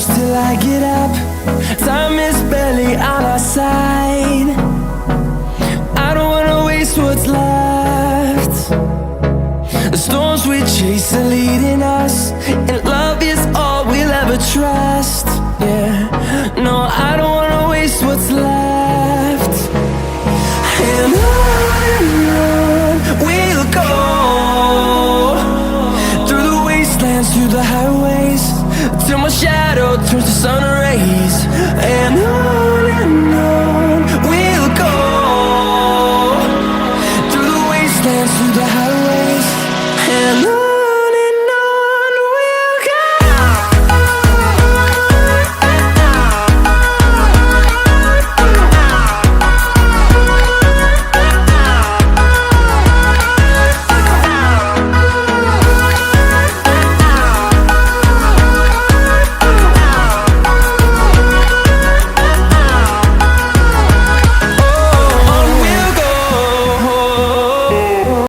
close till I get up. Time is barely on our side. I don't wanna waste what's left. The storms we chase are leading us, and love is all we'll ever trust. Yeah, no, I don't wanna waste what's left. And on we'll go, through the wastelands, through the highways, till my shadow turns to sun rays.